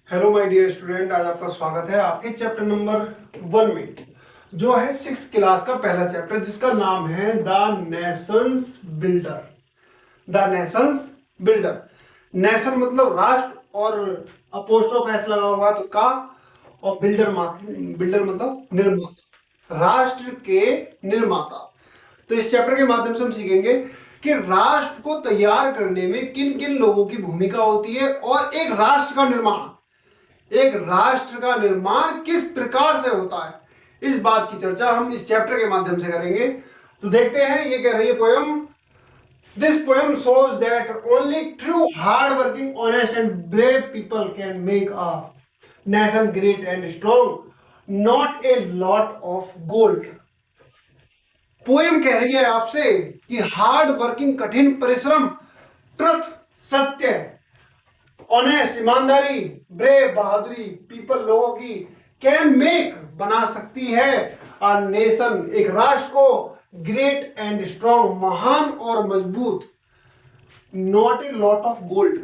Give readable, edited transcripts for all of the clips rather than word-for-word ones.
Hello my dear student, आज आपका स्वागत है आपके चैप्टर नंबर 1 में, जो है 6th क्लास का पहला चैप्टर, जिसका नाम है the Nations builder. The Nations builder. Nation मतलब राष्ट्र, और अपोस्ट्रोफ एस लगा हुआ तो का, और बिल्डर मतलब निर्माता, राष्ट्र के निर्माता। तो इस चैप्टर के माध्यम से हम सीखेंगे कि राष्ट्र को तैयार करने में किन किन लोगों की भूमिका होती है, और एक राष्ट्र का निर्माण किस प्रकार से होता है। इस बात की चर्चा हम इस चैप्टर के माध्यम से करेंगे। तो देखते हैं, ये कह रही है poem, this poem shows that only true hard working honest and brave people can make a nation great and strong, not a lot of gold। Poem कह रही है आपसे कि हार्ड वर्किंग, कठिन परिश्रम, ट्रुथ सत्य, ऑनेस्ट ईमानदारी, ब्रेव बहादुरी, पीपल लोगों की, कैन मेक बना सकती है, अ नेशन एक राष्ट्र को, ग्रेट एंड स्ट्रॉन्ग महान और मजबूत, not a lot of gold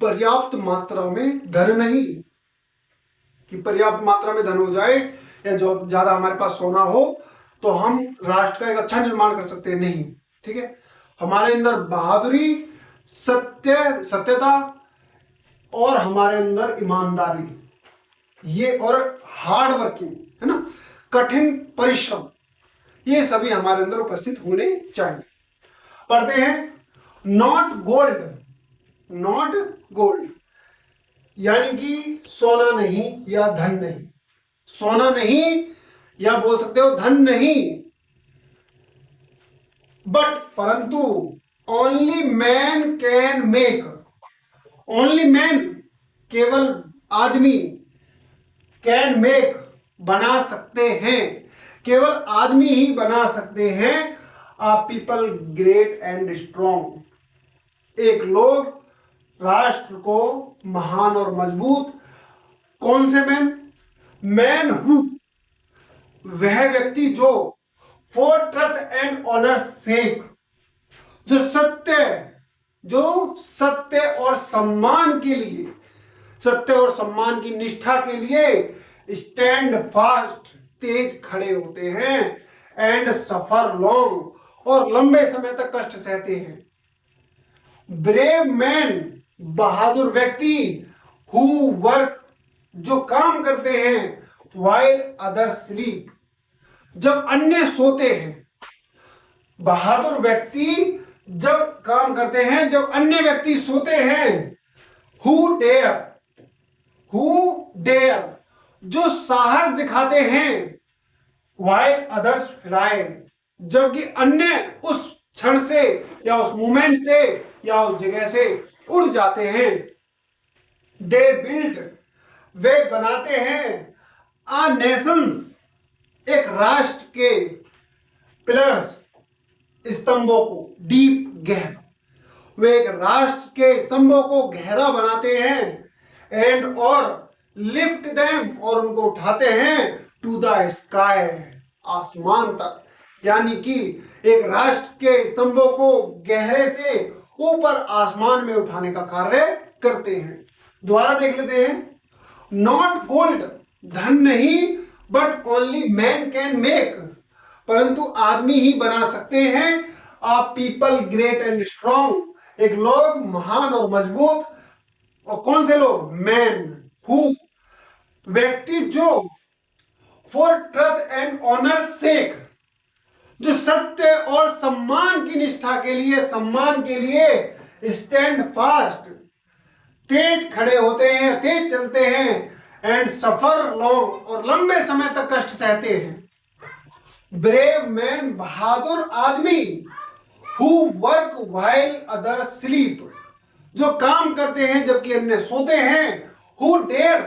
पर्याप्त मात्रा में धन नहीं, कि पर्याप्त मात्रा में धन हो जाए या जो ज्यादा हमारे पास सोना हो तो हम राष्ट्र का एक अच्छा निर्माण कर सकते हैं, नहीं। ठीक है, हमारे अंदर बहादुरी, सत्यता और हमारे अंदर ईमानदारी, ये और हार्ड वर्किंग है ना, कठिन परिश्रम, ये सभी हमारे अंदर उपस्थित होने चाहिए। पढ़ते हैं, नॉट गोल्ड यानी कि सोना नहीं या धन नहीं, सोना नहीं या बोल सकते हो धन नहीं, बट परंतु only man can make, only man केवल आदमी, कैन मेक बना सकते हैं, केवल आदमी ही बना सकते हैं, आ पीपल ग्रेट एंड स्ट्रॉन्ग एक लोग राष्ट्र को महान और मजबूत। कौन से मैन हु वह व्यक्ति जो फॉर ट्रुथ एंड ऑनर सेक जो सत्य और सम्मान के लिए, सत्य और सम्मान की निष्ठा के लिए स्टैंड फास्ट तेज खड़े होते हैं, एंड सफर लॉन्ग और लंबे समय तक कष्ट सहते हैं। ब्रेव मैन बहादुर व्यक्ति, हु वर्क जो काम करते हैं, वाइल अदर स्लीप जब अन्य सोते हैं। बहादुर व्यक्ति जब काम करते हैं जब अन्य व्यक्ति सोते हैं। हु डेयर जो साहस दिखाते हैं, वाइल अदर्स फ्लाई जबकि अन्य उस क्षण से या उस मोमेंट से या उस जगह से उड़ जाते हैं। दे बिल्ड वे बनाते हैं, आ नेशंस एक राष्ट्र के, पिलर्स स्तंभों को, डीप गहरा, वे एक राष्ट्र के स्तंभों को गहरा बनाते हैं, एंड और लिफ्ट देम और उनको उठाते हैं, टू द स्काई आसमान तक, यानी कि एक राष्ट्र के स्तंभों को गहरे से ऊपर आसमान में उठाने का कार्य करते हैं। दोबारा देख लेते हैं, नॉट गोल्ड धन नहीं, but only man can make परंतु आदमी ही बना सकते हैं, आ पीपल ग्रेट एंड स्ट्रॉन्ग एक लोग महान और मजबूत। और कौन से लोग? मैन हु व्यक्ति जो फॉर ट्रुथ एंड ऑनर सेक जो सत्य और सम्मान की निष्ठा के लिए, सम्मान के लिए स्टैंड फास्ट तेज खड़े होते हैं, तेज चलते हैं, एंड सफर लॉन्ग और लंबे समय तक कष्ट सहते हैं। ब्रेव मैन बहादुर आदमी, who work while other sleep जो काम करते हैं जबकि अन्य सोते हैं। हु डेयर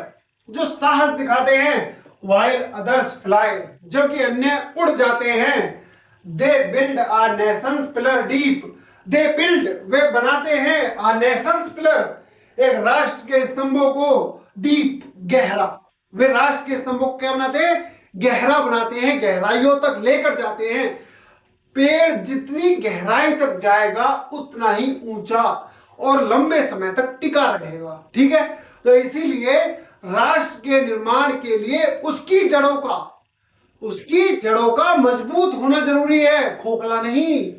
जो साहस दिखाते हैं, व्हाइल अदर्स फ्लाई जबकि अन्य उड़ जाते हैं। They build a nation's pillar deep they build वे बनाते हैं, आ नेशंस पिलर एक राष्ट्र के स्तंभों को, डीप गहरा वे राष्ट्र के स्तंभों को क्या बनाते हैं? गहरा बनाते हैं, गहराइयों तक लेकर जाते हैं। पेड़ जितनी गहराई तक जाएगा उतना ही ऊंचा और लंबे समय तक टिका रहेगा। ठीक है, तो इसीलिए राष्ट्र के निर्माण के लिए उसकी जड़ों का मजबूत होना जरूरी है, खोखला नहीं।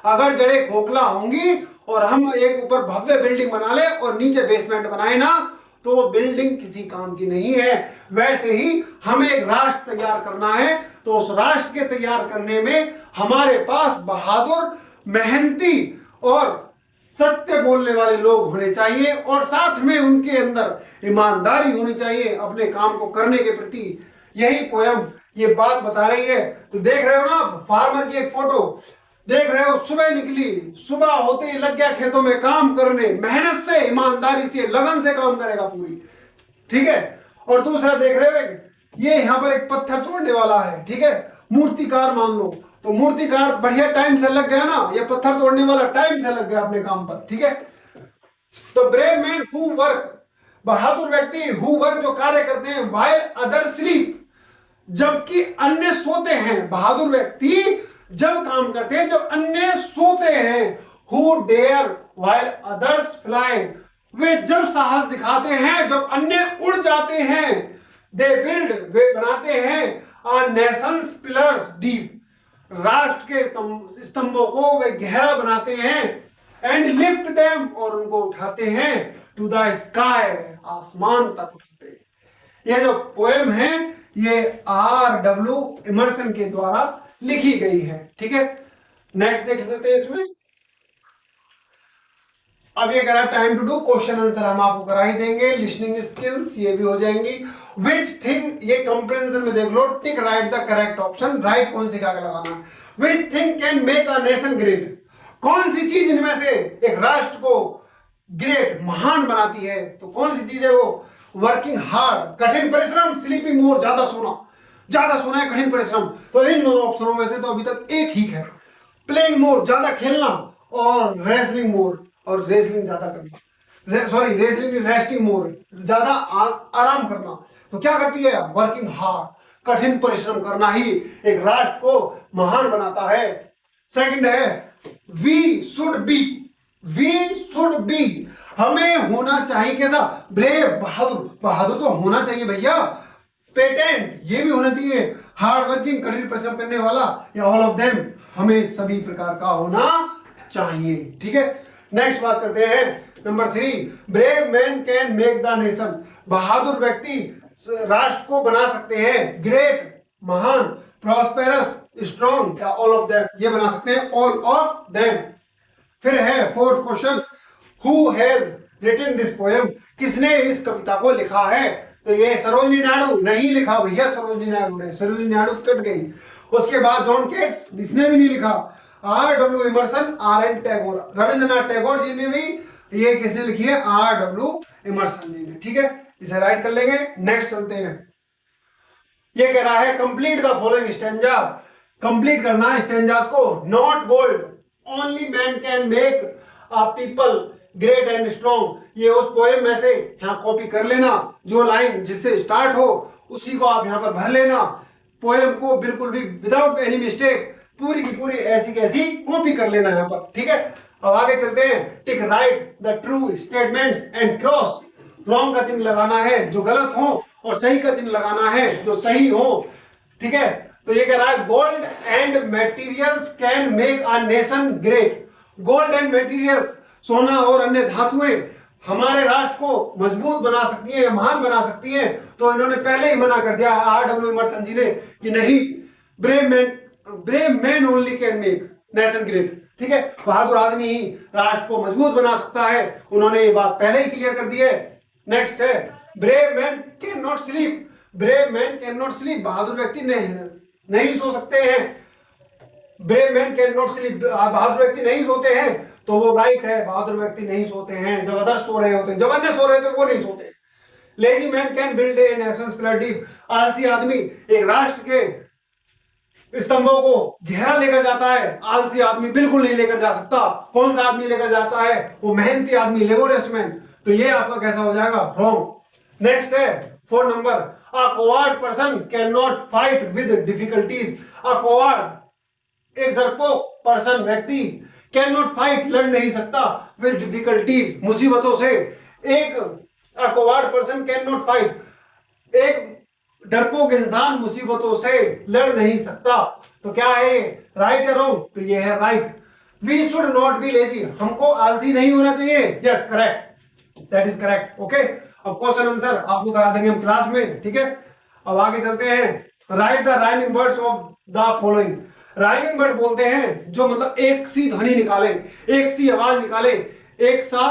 अगर जड़ें खोखला होंगी और हम एक ऊपर भव्य बिल्डिंग बना ले और नीचे बेसमेंट बनाए ना, तो वो बिल्डिंग किसी काम की नहीं है। वैसे ही हमें एक राष्ट्र तैयार करना है, तो उस राष्ट्र के तैयार करने में हमारे पास बहादुर, मेहनती और सत्य बोलने वाले लोग होने चाहिए, और साथ में उनके अंदर ईमानदारी होनी चाहिए अपने काम को करने के प्रति। यही पोयम ये बात बता रही है। तो देख रहे हो ना, फार्मर की एक फोटो देख रहे हो, सुबह निकली, सुबह होते ही लग गया खेतों में काम करने, मेहनत से, ईमानदारी से, लगन से काम करेगा पूरी, ठीक है। और दूसरा देख रहे हो, ये यहाँ पर एक पत्थर तोड़ने वाला है, ठीक है, मूर्तिकार मान लो, तो मूर्तिकार बढ़िया टाइम से लग गया ना, ये पत्थर तोड़ने वाला टाइम से लग गया अपने काम पर, ठीक है। तो ब्रेव मैन हु वर्क, बहादुर व्यक्ति, हु वर्क जो कार्य करते हैं, व्हाइल अदर स्लीप, जबकि अन्य सोते हैं। बहादुर व्यक्ति जब काम करते हैं जब अन्य सोते हैं। Who dare while others fly, वे जब साहस दिखाते हैं जब अन्य उड़ जाते हैं। दे बिल्ड, वे बनाते हैं, आ नेशंस पिलर्स डीप, राष्ट्र के स्तंभों को वे गहरा बनाते हैं। एंड लिफ्ट देम, और उनको उठाते हैं, टू द स्काई, आसमान तक उठाते हैं। यह जो पोएम है ये R.W. इमर्सन के द्वारा लिखी गई है, ठीक है। नेक्स्ट देख लेते हैं इसमें। अब ये कह रहा है time to do question answer, हम आपको करा ही देंगे। लिसनिंग स्किल्स ये भी हो जाएंगी। विच थिंग, ये कंप्रेंशन में देख लो, tick right the correct option, right कौन सी क्या लगाना। Which thing can make a nation great, कौन सी चीज इनमें से एक राष्ट्र को ग्रेट, महान बनाती है, तो कौन सी चीज है वो। वर्किंग हार्ड, कठिन परिश्रम, स्लीपिंग मोर, ज्यादा सोना है, कठिन परिश्रम। तो इन दोनों ऑप्शनों में से तो अभी तक एक ठीक है। प्लेइंग मोर, ज्यादा खेलना, और रेसलिंग मोर, और रेसलिंग ज्यादा करना, सॉरी रेसलिंग, रेस्टिंग मोर, ज्यादा आराम करना। तो क्या करती है, वर्किंग हार्ड, कठिन परिश्रम करना ही एक राष्ट्र को महान बनाता है। सेकंड है वी शुड बी, हमें होना चाहिए कैसा, ब्रेव, बहादुर तो होना चाहिए भैया। पेटेंट, ये भी होना चाहिए। हार्ड वर्किंग, कठिन परिश्रम करने वाला, या ऑल ऑफ देम, हमें सभी प्रकार का होना चाहिए, ठीक है। नेक्स्ट बात करते हैं number 3, brave man can make the nation, बहादुर व्यक्ति राष्ट्र को बना सकते हैं। ग्रेट, महान, प्रॉस्पेरस, स्ट्रॉन्ग, या ऑल ऑफ देम, ये बना सकते हैं, ऑल ऑफ देम। फिर है fourth question, who has written this poem, किसने इस कविता को लिखा है। तो ये सरोजिनी नायडू नहीं लिखा भैया, सरोजिनी नायडू ने, सरोजिनी नायडू कट गई। उसके बाद जॉन केट्स, इसने भी नहीं लिखा। R.W. Emerson, R.N. Tagore, Rabindranath Tagore ji ने भी, ये किसने लिखी है, R.W. इमर्सन जी ने, ठीक है। इसे राइट कर लेंगे। नेक्स्ट चलते हैं। ये कह रहा है complete the following stanza, complete करना है स्टैंजास को। Not gold, only man can make a people great and strong, ये उस पोएम में से यहाँ कॉपी कर लेना। जो लाइन जिससे स्टार्ट हो उसी को आप यहाँ पर भर लेना। पोएम को बिल्कुल भी विदाउट एनी मिस्टेक पूरी की पूरी ऐसी की ऐसी कॉपी कर लेना यहाँ पर, ठीक है। अब आगे चलते हैं। टिक right the true statements and cross, wrong का चिन्ह लगाना है जो गलत हो, और सही का चिन्ह लगाना है जो सही हो, ठीक है। तो ये कह रहा है gold and materials can make a nation great, gold and materials, सोना और अन्य धातुएं हमारे राष्ट्र को मजबूत बना सकती हैं, महान बना सकती हैं। तो इन्होंने पहले ही मना कर दिया R.W. इमर्सन जी ने कि नहीं, brave man only can make nation great, ठीक है। बहादुर आदमी ही राष्ट्र को मजबूत बना सकता है, उन्होंने ये बात पहले ही क्लियर कर दी है। नेक्स्ट है brave man can not sleep, brave man can not sleep, बहादुर व्यक्ति नहीं सो सकते हैं। Brave man can not sleep, बहादुर व्यक्ति नहीं सोते हैं, तो वो राइट है, बहादुर व्यक्ति नहीं सोते हैं। जब अदर्स सो रहे होते हैं, जब अन्य सो रहे होते हैं, वो नहीं सोते। Lazy man can build a Nations pillar deep, आलसी आदमी एक राष्ट्र के स्तंभों को गहरा लेकर जाता है, आलसी आदमी बिल्कुल नहीं लेकर जा सकता। कौन सा आदमी लेकर जाता है, वो मेहनती आदमी, लेबोरियस मैन। तो ये आपका कैसा हो जाएगा, रॉन्ग। नेक्स्ट है 4 number, a coward person can not fight with difficulties, a coward एक डरपोक पर्सन व्यक्ति कैन नॉट फाइट लड़ नहीं सकता विद डिफिकल्टीज मुसीबतों से। एक अ coward person can not fight, एक डरपोक इंसान मुसीबतों से लड़ नहीं सकता। तो क्या है, राइट या रॉन्ग? तो ये है right. We should not be lazy, हमको आलसी नहीं होना चाहिए। Yes correct, that is correct. Okay, अब क्वेश्चन आंसर आपको करा देंगे हम क्लास में, ठीक है। अब आगे चलते हैं। Right the rhyming words of the following. Rhyming word बोलते हैं जो मतलब एक सी ध्वनि निकाले, एक सी आवाज निकाले, एक सा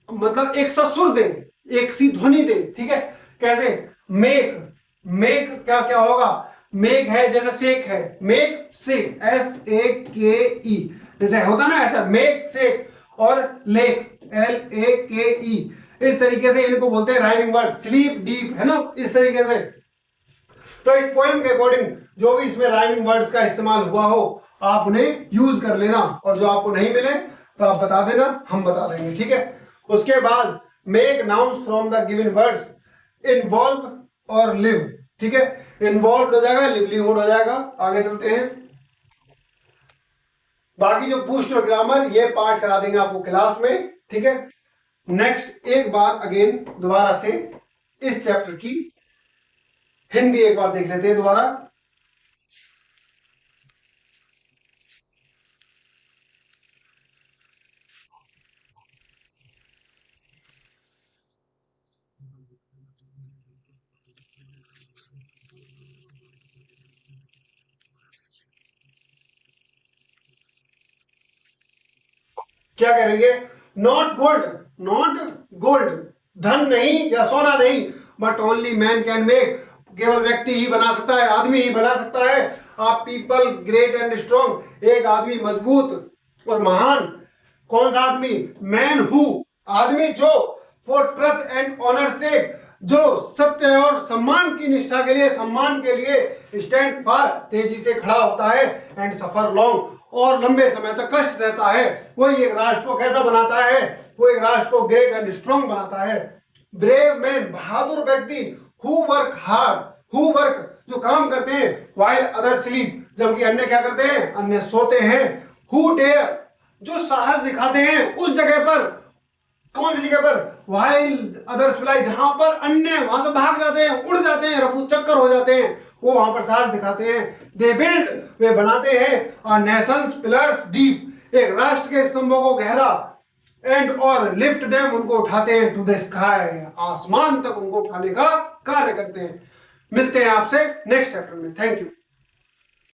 मतलब एक सा सुर दे, एक सी ध्वनि दे, ठीक है। कैसे? मेक, मेक क्या क्या होगा? मेक है जैसे सेक है, मेक सेक, SAKE, जैसे होता ना ऐसा, मेक सेक। और लेक, LAKE, इस तरीके से इनको बोलते हैं राइमिंग वर्ड। स्लीप डीप, है ना, इस तरीके से। तो इस पोएम के अकॉर्डिंग जो भी इसमें राइमिंग वर्ड्स का इस्तेमाल हुआ हो आप उन्हें यूज कर लेना, और जो आपको नहीं मिले तो आप बता देना, हम बता देंगे, ठीक है। उसके बाद make nouns from the given words, involve और लिव, ठीक है। इन्वॉल्व हो जाएगा, लिवलीहुड हो जाएगा। आगे चलते हैं। बाकी जो बूस्ट और ग्रामर ये पार्ट करा देंगे आपको क्लास में, ठीक है। नेक्स्ट एक बार अगेन दोबारा से इस चैप्टर की हिंदी एक बार देख लेते हैं दोबारा। क्या करेंगे? नॉट गोल्ड, नॉट गोल्ड, धन नहीं या सोना नहीं, but only man can make, केवल व्यक्ति ही बना सकता है, आदमी ही बना सकता है। आप पीपल ग्रेट एंड स्ट्रॉन्ग, एक आदमी मजबूत और महान। कौन सा आदमी? मैन हु, आदमी जो फॉर ट्रथ एंड ऑनर से, जो सत्य और सम्मान की निष्ठा के लिए, सम्मान के लिए स्टैंड फॉर, तेजी से खड़ा होता है, एंड सफर लॉन्ग, और लंबे समय तक कष्ट सहता है। वही एक राष्ट्र को कैसा बनाता है? वो एक राष्ट्र को ग्रेट एंड स्ट्रॉन्ग बनाता है। ब्रेव मैन, बहादुर व्यक्ति, who work hard, who work, जो काम करते हैं, व्हाइल अदर स्लीप, जबकि अन्य क्या करते हैं? अन्य सोते हैं। हु डेयर, जो साहस दिखाते हैं उस जगह पर, कौन सी जगह पर? व्हाइल अदर्स फ्लाई, जहां पर अन्य वहां से भाग जाते हैं, उड़ जाते हैं, रफू चक्कर हो जाते हैं, वो वहां पर साहस दिखाते हैं। दे बिल्ड, वे बनाते हैं। नेशंस पिलर्स डीप, एक राष्ट्र के स्तंभों को गहरा, एंड और लिफ्ट देम, उनको उठाते हैं, टू द स्काई, आसमान तक उनको उठाने का कार्य करते हैं। मिलते हैं आपसे नेक्स्ट चैप्टर में। Thank you.